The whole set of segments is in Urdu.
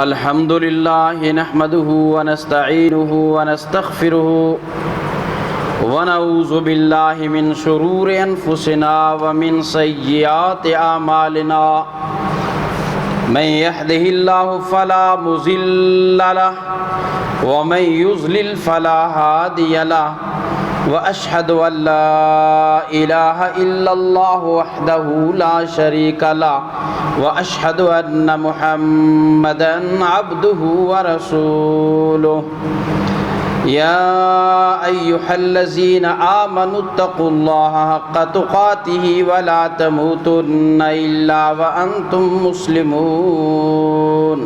الحمد لله نحمده ونستعينه ونستغفره ونعوذ بالله من شرور أنفسنا ومن سيئات أعمالنا من يهده الله فلا مضل له ومن يضلل فلا هادي له وأشهد أن لا إله إلا الله وحده لا شريك له وأشهد أن محمدًا عبده ورسوله يا أيها الذين آمنوا اتقوا الله حق تقاته ولا تموتن إلا وأنتم مسلمون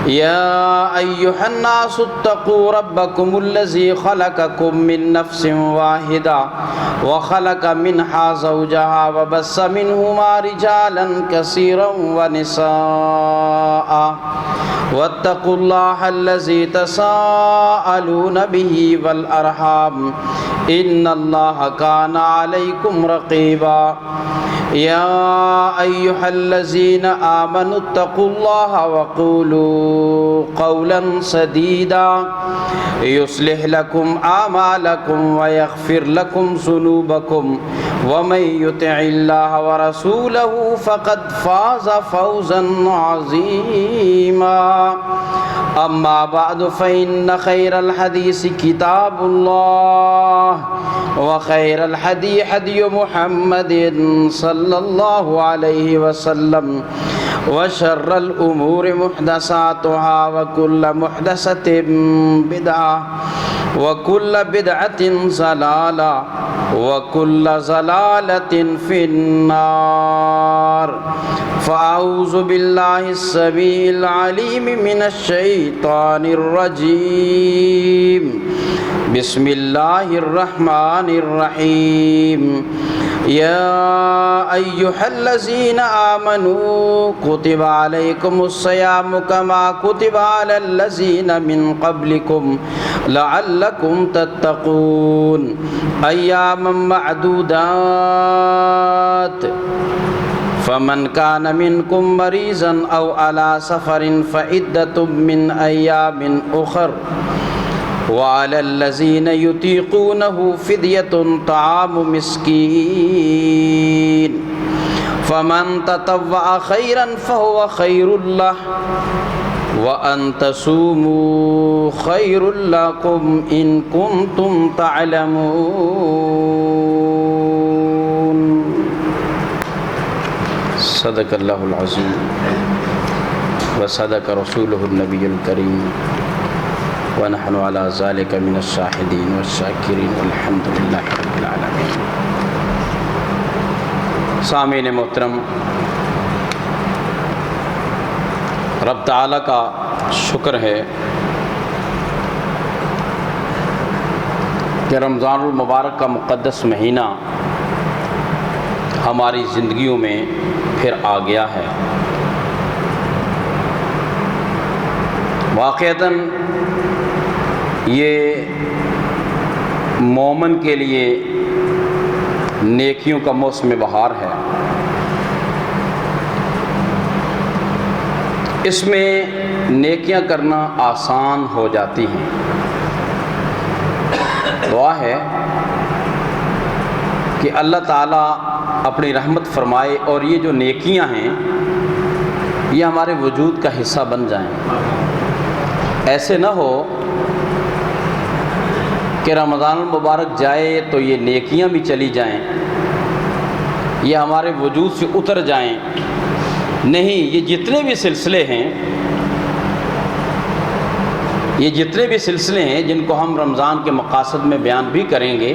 يا أيها الناس اتقوا ربكم الذي خلقكم من نفس واحدة وخلق منها زوجها وبث منهما رجالا كثيرا ونساء واتقوا الله الذي تساءلون به والأرحام إن الله كان عليكم رقيبا يا أيها الذين آمنوا اتقوا الله وقولوا قولا سديدا يصلح لكم أعمالكم ويغفر لكم ذنوبكم ومن يطع الله ورسوله فقد فاز فوزا عظيما أما بعد فإن خير الحديث كتاب الله وخير الهدي هدي محمد صلى الله عليه وسلم وشر الأمور محدثاتها وكل محدثة بدعة وكل بدعة ضلالة وكل ضلالة في النار فأعوذ بالله السميع العليم من الشيطان الرجيم بسم الله الرحمن الرحيم يا أيها الذين آمنوا كتب عليكم الصيام كما كتب على الذين من قبلكم لعلكم تتقون أياما معدودات فمن كان منكم مريضا أو على سفر فعدة من أيام أخر وعلى الذين يطيقونه فدية طعام مسكين فمن تطوع خيرا فهو خير له وأن تصوموا خير لكم إن كنتم تعلمون صدق الله العظيم وصدق رسوله النبي الكريم ونحن على ذلك من الشاهدين والشاکرین والحمد للہ رب العالمین۔ سامعین محترم، رب تعالیٰ کا شکر ہے کہ رمضان المبارک کا مقدس مہینہ ہماری زندگیوں میں پھر آ گیا ہے۔ واقعتاً یہ مومن کے لیے نیکیوں کا موسم بہار ہے۔ اس میں نیکیاں کرنا آسان ہو جاتی ہیں۔ دعا ہے کہ اللہ تعالیٰ اپنی رحمت فرمائے اور یہ جو نیکیاں ہیں یہ ہمارے وجود کا حصہ بن جائیں۔ ایسے نہ ہو کہ رمضان المبارک جائے تو یہ نیکیاں بھی چلی جائیں، یہ ہمارے وجود سے اتر جائیں۔ نہیں، یہ جتنے بھی سلسلے ہیں جن کو ہم رمضان کے مقاصد میں بیان بھی کریں گے،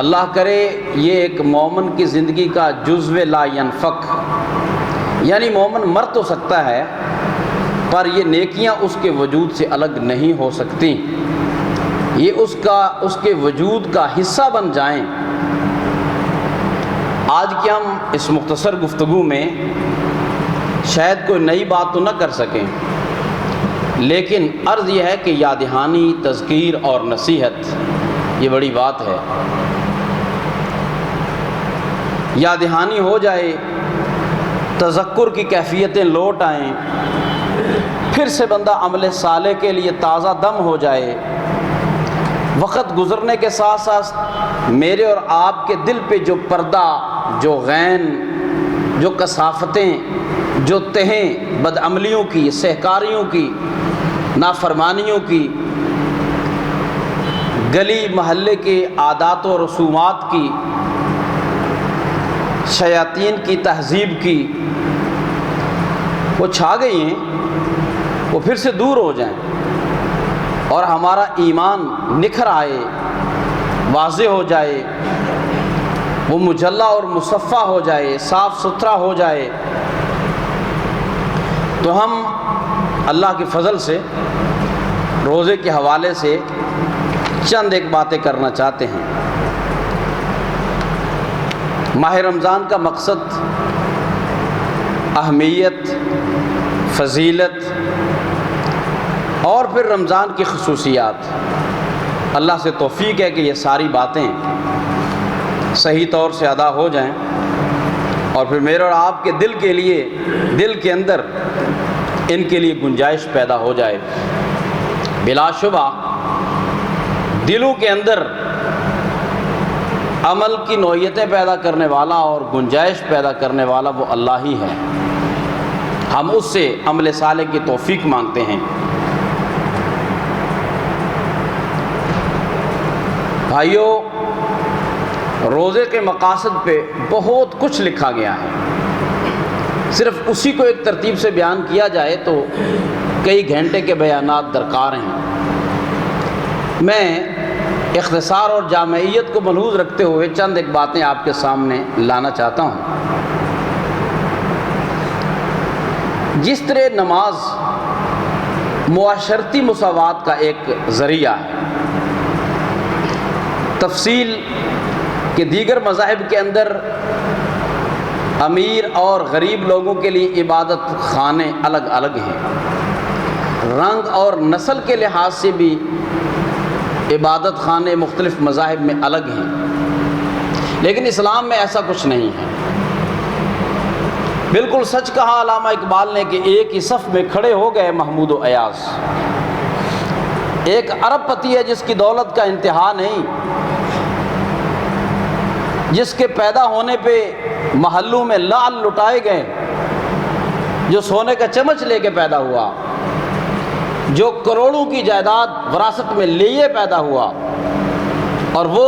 اللہ کرے یہ ایک مومن کی زندگی کا جزو لا ینفک، یعنی مومن مر تو سکتا ہے پر یہ نیکیاں اس کے وجود سے الگ نہیں ہو سکتی، یہ اس کے وجود کا حصہ بن جائیں۔ آج کی ہم اس مختصر گفتگو میں شاید کوئی نئی بات تو نہ کر سکیں، لیکن عرض یہ ہے کہ یاد دہانی، تذکیر اور نصیحت یہ بڑی بات ہے۔ یاد دہانی ہو جائے تذکر کی کیفیتیں لوٹ آئیں، پھر سے بندہ عمل صالح کے لیے تازہ دم ہو جائے۔ وقت گزرنے کے ساتھ ساتھ میرے اور آپ کے دل پہ جو پردہ، جو غین، جو کثافتیں، جو تہیں بدعملیوں کی، سہکاریوں کی، نافرمانیوں کی، گلی محلے کے عادات و رسومات کی، شیاطین کی تہذیب کی، وہ چھا گئی ہیں، وہ پھر سے دور ہو جائیں اور ہمارا ایمان نکھر آئے، واضح ہو جائے، وہ مجلہ اور مصفہ ہو جائے، صاف ستھرا ہو جائے، تو ہم اللہ کے فضل سے روزے کے حوالے سے چند ایک باتیں کرنا چاہتے ہیں۔ ماہ رمضان کا مقصد، اہمیت، فضیلت اور پھر رمضان کی خصوصیات، اللہ سے توفیق ہے کہ یہ ساری باتیں صحیح طور سے ادا ہو جائیں اور پھر میرے اور آپ کے دل کے لیے، دل کے اندر ان کے لیے گنجائش پیدا ہو جائے۔ بلا شبہ دلوں کے اندر عمل کی نوعیتیں پیدا کرنے والا اور گنجائش پیدا کرنے والا وہ اللہ ہی ہے۔ ہم اس سے عمل صالح کی توفیق مانگتے ہیں۔ بھائیو، روزے کے مقاصد پہ بہت کچھ لکھا گیا ہے، صرف اسی کو ایک ترتیب سے بیان کیا جائے تو کئی گھنٹے کے بیانات درکار ہیں۔ میں اختصار اور جامعیت کو ملحوظ رکھتے ہوئے چند ایک باتیں آپ کے سامنے لانا چاہتا ہوں۔ جس طرح نماز معاشرتی مساوات کا ایک ذریعہ ہے، تفصیل کہ دیگر مذاہب کے اندر امیر اور غریب لوگوں کے لیے عبادت خانے الگ الگ ہیں، رنگ اور نسل کے لحاظ سے بھی عبادت خانے مختلف مذاہب میں الگ ہیں، لیکن اسلام میں ایسا کچھ نہیں ہے۔ بالکل سچ کہا علامہ اقبال نے کہ ایک ہی صف میں کھڑے ہو گئے محمود و ایاز۔ ایک ارب پتی ہے جس کی دولت کا انتہا نہیں، جس کے پیدا ہونے پہ محلوں میں لعل لٹائے گئے، جو سونے کا چمچ لے کے پیدا ہوا، جو کروڑوں کی جائیداد وراثت میں لیے پیدا ہوا، اور وہ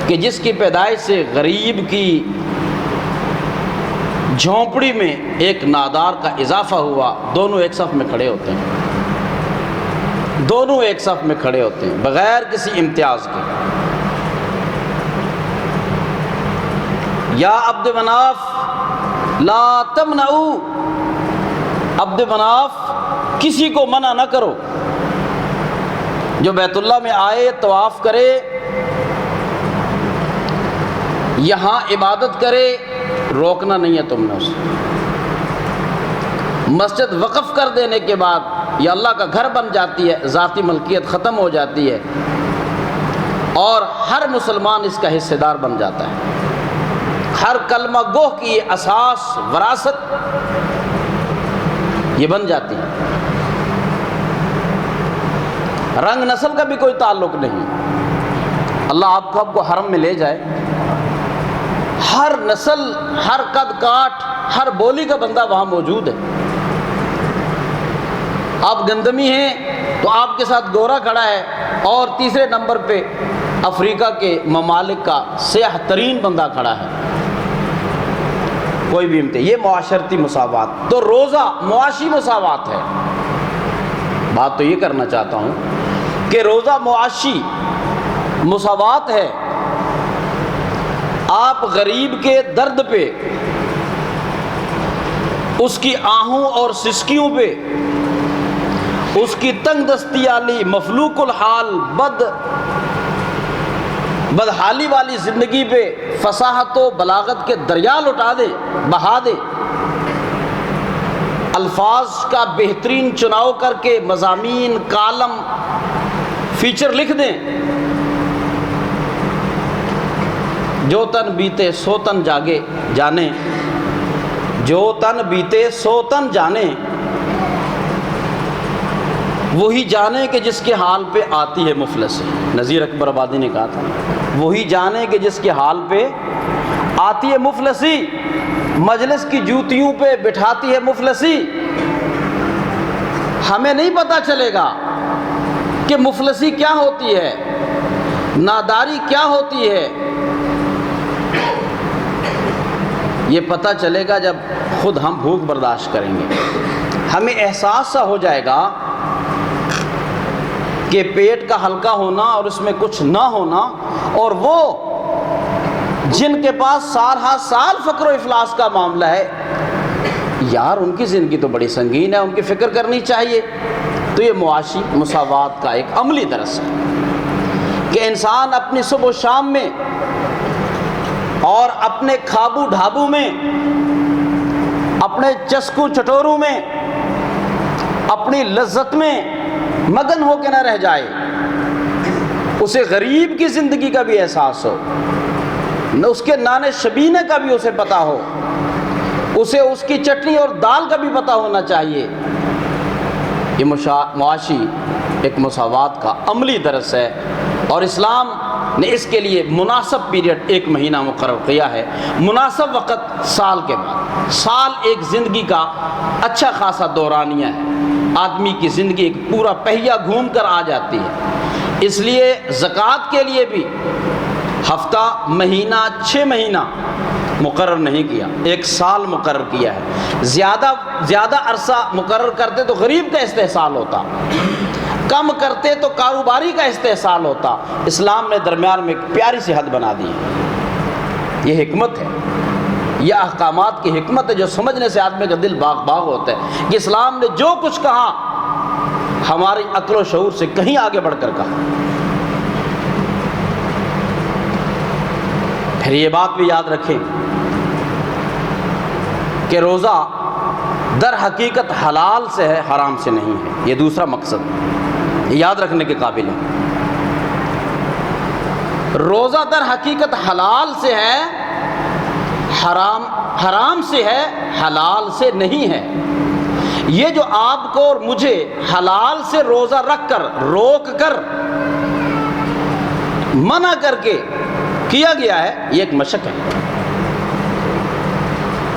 کہ جس کی پیدائش سے غریب کی جھونپڑی میں ایک نادار کا اضافہ ہوا، دونوں ایک صف میں کھڑے ہوتے ہیں، دونوں ایک صف میں کھڑے ہوتے ہیں بغیر کسی امتیاز کے۔ یا عبد مناف لا تمنعو، عبد مناف کسی کو منع نہ کرو، جو بیت اللہ میں آئے طواف کرے، یہاں عبادت کرے، روکنا نہیں ہے تم نے اسے۔ مسجد وقف کر دینے کے بعد یہ اللہ کا گھر بن جاتی ہے، ذاتی ملکیت ختم ہو جاتی ہے اور ہر مسلمان اس کا حصے دار بن جاتا ہے۔ ہر کلمہ گوہ کی یہ اساس، وراثت یہ بن جاتی ہے۔ رنگ نسل کا بھی کوئی تعلق نہیں۔ اللہ آپ کو حرم میں لے جائے، ہر نسل، ہر قد کاٹ، ہر بولی کا بندہ وہاں موجود ہے۔ آپ گندمی ہیں تو آپ کے ساتھ گورا کھڑا ہے، اور تیسرے نمبر پہ افریقہ کے ممالک کا سیاہ ترین بندہ کھڑا ہے، کوئی بھی یہ معاشرتی مساوات۔ تو روزہ معاشی مساوات ہے۔ بات تو یہ کرنا چاہتا ہوں کہ روزہ معاشی مساوات ہے۔ آپ غریب کے درد پہ، اس کی آہوں اور سسکیوں پہ، اس کی تنگ دستیالی، مفلوق الحال، بدحالی والی زندگی پہ فصاحت و بلاغت کے دریا لٹا دیں، بہا دیں، الفاظ کا بہترین چناؤ کر کے مضامین، کالم، فیچر لکھ دیں۔ جو تن بیتے سو تن جاگے جانے، جو تن بیتے سو تن جانے، وہی جانے کہ جس کے حال پہ آتی ہے مفلسی۔ نذیر اکبر آبادی نے کہا تھا وہی جانے کہ جس کے حال پہ آتی ہے مفلسی، مجلس کی جوتیوں پہ بٹھاتی ہے مفلسی۔ ہمیں نہیں پتہ چلے گا کہ مفلسی کیا ہوتی ہے، ناداری کیا ہوتی ہے، یہ پتہ چلے گا جب خود ہم بھوک برداشت کریں گے۔ ہمیں احساس سا ہو جائے گا کہ پیٹ کا ہلکا ہونا اور اس میں کچھ نہ ہونا، اور وہ جن کے پاس سال ہا سال فقر و افلاس کا معاملہ ہے، یار ان کی زندگی تو بڑی سنگین ہے، ان کی فکر کرنی چاہیے۔ تو یہ معاشی مساوات کا ایک عملی درس ہے کہ انسان اپنی صبح و شام میں اور اپنے کھابو ڈھابو میں، اپنے چسکو چٹورو میں، اپنی لذت میں مگن ہو کے نہ رہ جائے، اسے غریب کی زندگی کا بھی احساس ہو، نہ اس کے نان شبینے کا بھی اسے پتہ ہو، اسے اس کی چٹنی اور دال کا بھی پتہ ہونا چاہیے۔ یہ معاشی ایک مساوات کا عملی درس ہے، اور اسلام نے اس کے لیے مناسب پیریڈ 1 مہینہ مقرر کیا ہے، مناسب وقت سال کے بعد۔ سال ایک زندگی کا اچھا خاصا دورانیہ ہے، آدمی کی زندگی ایک پورا پہیہ گھوم کر آ جاتی ہے۔ اس لیے زکوٰۃ کے لیے بھی ہفتہ، مہینہ، 6 مہینہ مقرر نہیں کیا، 1 سال مقرر کیا ہے۔ زیادہ عرصہ مقرر کرتے تو غریب کا استحصال ہوتا، کم کرتے تو کاروباری کا استحصال ہوتا۔ اسلام نے درمیان میں ایک پیاری سی حد بنا دی ہے۔ یہ حکمت ہے، یہ احکامات کی حکمت ہے جو سمجھنے سے آدمی کا دل باغ باغ ہوتا ہے کہ اسلام نے جو کچھ کہا ہماری عقل و شعور سے کہیں آگے بڑھ کر کہا۔ پھر یہ بات بھی یاد رکھیں کہ روزہ در حقیقت حلال سے ہے، حرام سے نہیں ہے۔ یہ دوسرا مقصد یاد رکھنے کے قابل ہے۔ روزہ در حقیقت حلال سے ہے، حرام سے ہے، حلال سے نہیں ہے۔ یہ جو آپ کو اور مجھے حلال سے روزہ رکھ کر، روک کر، منع کر کے کیا گیا ہے، یہ ایک مشق ہے۔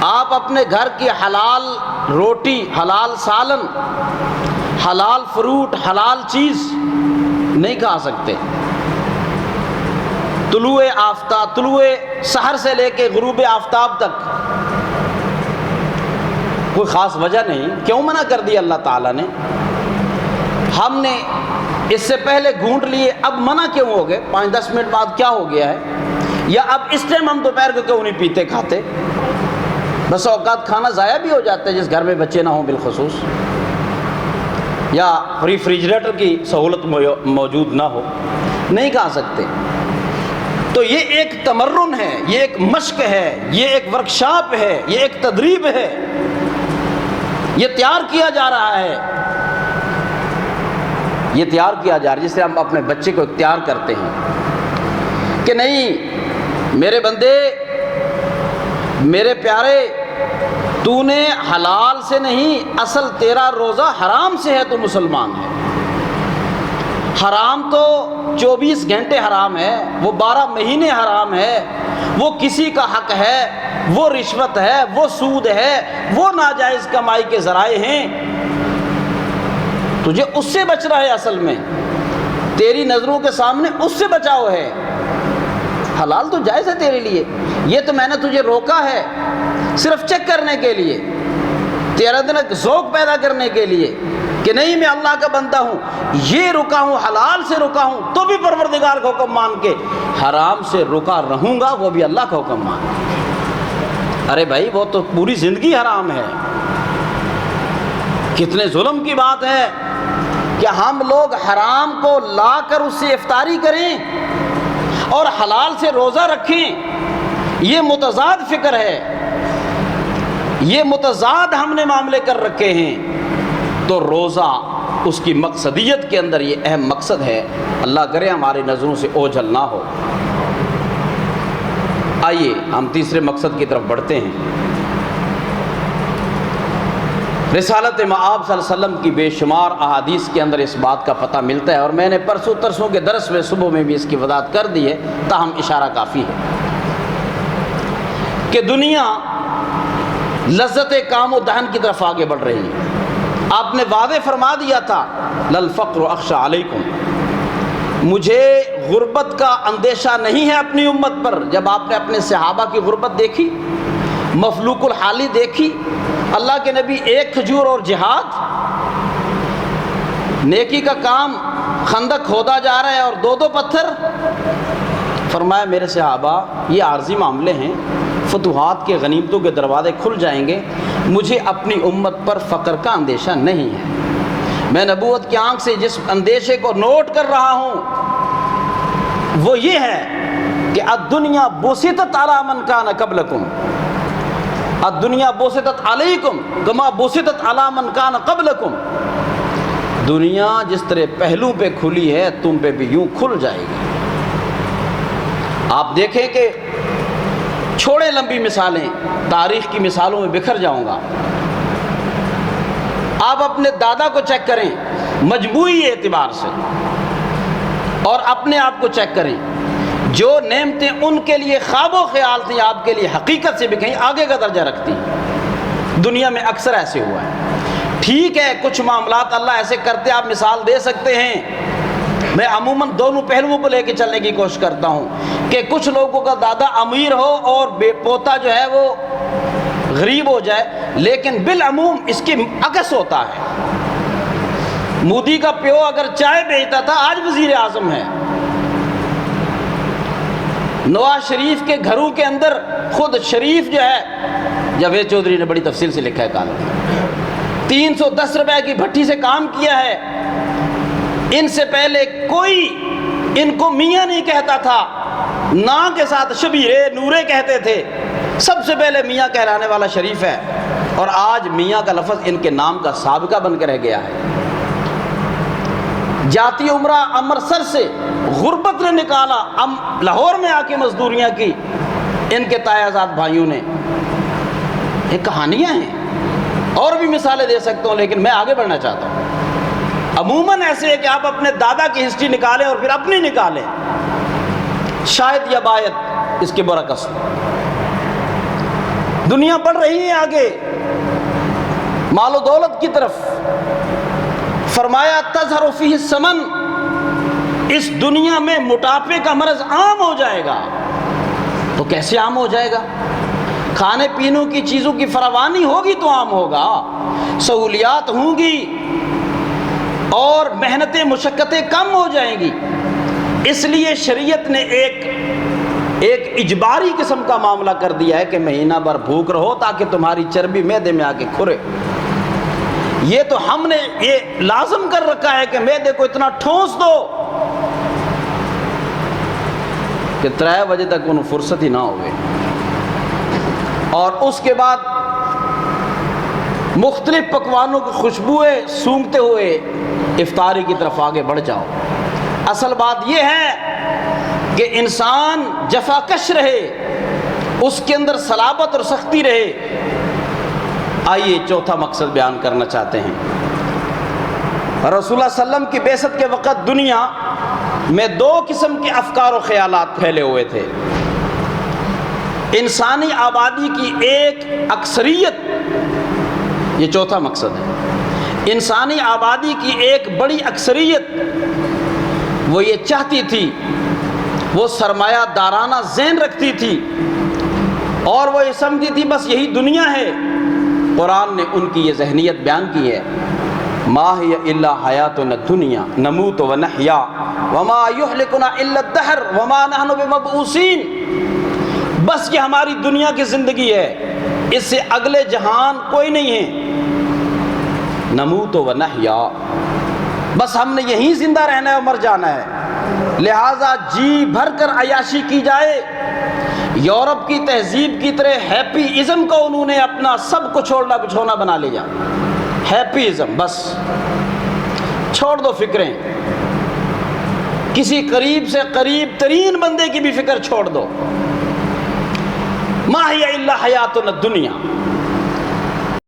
آپ اپنے گھر کی حلال روٹی، حلال سالن، حلال فروٹ، حلال چیز نہیں کھا سکتے۔ طلوع سحر سے لے کے غروب آفتاب تک کوئی خاص وجہ نہیں، کیوں منع کر دیا اللہ تعالیٰ نے؟ ہم نے اس سے پہلے گھونٹ لیے، اب منع کیوں ہو گئے؟ 5-10 منٹ بعد کیا ہو گیا ہے؟ یا اب اس ٹائم ہم دوپہر کو کیوں نہیں پیتے کھاتے؟ بس اوقات کھانا ضائع بھی ہو جاتا ہے جس گھر میں بچے نہ ہوں بالخصوص، یا ریفریجریٹر کی سہولت موجود نہ ہو، نہیں کھا سکتے۔ تو یہ ایک تمرن ہے، یہ ایک مشق ہے، یہ ایک ورکشاپ ہے، یہ ایک تدریب ہے، یہ تیار کیا جا رہا ہے، یہ تیار کیا جا رہا ہے، جس سے ہم اپنے بچے کو تیار کرتے ہیں کہ نہیں میرے بندے، میرے پیارے، تو نے حلال سے نہیں، اصل تیرا روزہ حرام سے ہے، تو مسلمان ہے۔ حرام تو 24 گھنٹے حرام ہے، وہ 12 مہینے حرام ہے، وہ کسی کا حق ہے، وہ رشوت ہے، وہ سود ہے، وہ ناجائز کمائی کے ذرائع ہیں۔ تجھے اس سے بچنا ہے، اصل میں تیری نظروں کے سامنے اس سے بچاؤ ہے۔ حلال تو جائز ہے تیرے لیے، یہ تو میں نے تجھے روکا ہے صرف چیک کرنے کے لیے، تیرا دل ذوق پیدا کرنے کے لیے کہ نہیں میں اللہ کا بندہ ہوں، یہ رکا ہوں، حلال سے رکا ہوں تو بھی پروردگار کا حکم مان کے، حرام سے رکا رہوں گا وہ بھی اللہ کا حکم مان کے۔ ارے بھائی وہ تو پوری زندگی حرام ہے۔ کتنے ظلم کی بات ہے کہ ہم لوگ حرام کو لا کر اس سے افطاری کریں اور حلال سے روزہ رکھیں۔ یہ متضاد فکر ہے، یہ متضاد ہم نے معاملے کر رکھے ہیں۔ تو روزہ اس کی مقصدیت کے اندر یہ اہم مقصد ہے، اللہ کرے ہماری نظروں سے اوجھل نہ ہو۔ آئیے ہم تیسرے مقصد کی طرف بڑھتے ہیں رسالت مآب صلی اللہ علیہ وسلم کی بے شمار احادیث کے اندر اس بات کا پتہ ملتا ہے، اور میں نے پرسوں ترسوں کے درس میں صبح میں بھی اس کی وضاحت کر دی ہے، تاہم اشارہ کافی ہے کہ دنیا لذت کام و دہن کی طرف آگے بڑھ رہی ہے۔ آپ نے واضح فرما دیا تھا للفقر اخشى علیکم، مجھے غربت کا اندیشہ نہیں ہے اپنی امت پر۔ جب آپ نے اپنے صحابہ کی غربت دیکھی، مفلوق الحالی دیکھی، اللہ کے نبی ایک کھجور اور جہاد، نیکی کا کام خندق کھودا جا رہا ہے اور دو پتھر، فرمایا میرے صحابہ یہ عارضی معاملے ہیں، فتوحات کے غنیمتوں کے دروازے کھل جائیں گے، مجھے اپنی امت پر فقر کا اندیشہ نہیں ہے۔ میں نبوت کی آنکھ سے جس اندیشے کو نوٹ کر رہا ہوں وہ یہ ہے کہ الدنیا بسطت علی من کان قبلکم، الدنیا بسطت علیکم کما بسطت علی من کان قبلکم، دنیا جس طرح پہلو پہ کھلی ہے تم پہ بھی یوں کھل جائے گی۔ آپ دیکھیں کہ چھوڑے لمبی مثالیں، تاریخ کی مثالوں میں بکھر جاؤں گا، آپ اپنے دادا کو چیک کریں مجموعی اعتبار سے، اور اپنے آپ کو چیک کریں، جو نعمتیں ان کے لیے خواب و خیال تھیں آپ کے لیے حقیقت سے بھی کہیں آگے کا درجہ رکھتی ہیں۔ دنیا میں اکثر ایسے ہوا ہے۔ ٹھیک ہے کچھ معاملات اللہ ایسے کرتے آپ مثال دے سکتے ہیں، میں عموماً دونوں پہلوؤں کو لے کے چلنے کی کوشش کرتا ہوں کہ کچھ لوگوں کا دادا امیر ہو اور بے پوتا جو ہے وہ غریب ہو جائے، لیکن بالعموم اس کی عکس ہوتا ہے۔ مودی کا پیو اگر چائے بیچتا تھا آج وزیر اعظم ہے۔ نواز شریف کے گھروں کے اندر خود شریف جو ہے، جاوید چودھری نے بڑی تفصیل سے لکھا ہے کالم، 310 روپے کی بھٹی سے کام کیا ہے۔ ان سے پہلے کوئی ان کو میاں نہیں کہتا تھا، نا کے ساتھ شبیرے نورے کہتے تھے، سب سے پہلے میاں کہلانے والا شریف ہے، اور آج میاں کا لفظ ان کے نام کا سابقہ بن کے رہ گیا ہے۔ جاتی عمرہ امرتسر سے غربت نے نکالا، لاہور میں آ کے مزدوریاں کی ان کے تایازاد بھائیوں نے۔ یہ کہانیاں ہیں، اور بھی مثالیں دے سکتا ہوں لیکن میں آگے بڑھنا چاہتا ہوں۔ عموماً ایسے ہے کہ آپ اپنے دادا کی ہسٹری نکالیں اور پھر اپنی نکالیں، شاید یا باید اس کے برعکس دنیا بڑھ رہی ہے آگے مال و دولت کی طرف۔ فرمایا تظہر فیہ السمن، اس دنیا میں موٹاپے کا مرض عام ہو جائے گا۔ تو کیسے عام ہو جائے گا؟ کھانے پینے کی چیزوں کی فراوانی ہوگی تو عام ہوگا، سہولیات ہوں گی اور محنتیں مشقتیں کم ہو جائیں گی۔ اس لیے شریعت نے ایک اجباری قسم کا معاملہ کر دیا ہے کہ مہینہ بھر بھوک رہو تاکہ تمہاری چربی معدے میں آ کے کھرے۔ یہ تو ہم نے یہ لازم کر رکھا ہے کہ معدے کو اتنا ٹھونس دو کہ 3 بجے تک انہیں فرصت ہی نہ ہوئے، اور اس کے بعد مختلف پکوانوں کی خوشبوئیں سونگھتے ہوئے افطاری کی طرف آگے بڑھ جاؤ۔ اصل بات یہ ہے کہ انسان جفا کش رہے، اس کے اندر صلابت اور سختی رہے۔ آئیے چوتھا مقصد بیان کرنا چاہتے ہیں۔ رسول اللہ صلی اللہ علیہ وسلم کی بعثت کے وقت دنیا میں 2 قسم کے افکار و خیالات پھیلے ہوئے تھے۔ انسانی آبادی کی ایک اکثریت، یہ چوتھا مقصد ہے، انسانی آبادی کی ایک بڑی اکثریت وہ یہ چاہتی تھی، وہ سرمایہ دارانہ ذہن رکھتی تھی اور وہ یہ سمجھتی تھی بس یہی دنیا ہے۔ قرآن نے ان کی یہ ذہنیت بیان کی ہے، ما ہی الا حیاتنا الدنیا نموت ونحیا وما یہلکنا الا الدہر وما نحن بمبعوثین، بس یہ ہماری دنیا کی زندگی ہے، اس سے اگلے جہان کوئی نہیں ہے۔ نموت ونحیا، بس ہم نے یہیں زندہ رہنا ہے اور مر جانا ہے، لہٰذا جی بھر کر عیاشی کی جائے۔ یورپ کی تہذیب کی طرح ہیپی ازم کو انہوں نے اپنا سب کو چھوڑنا بچھونا بنا لیا۔ ہیپی ازم، بس چھوڑ دو فکریں، کسی قریب سے قریب ترین بندے کی بھی فکر چھوڑ دو۔ ما ہی الا حیاتنا الدنیا،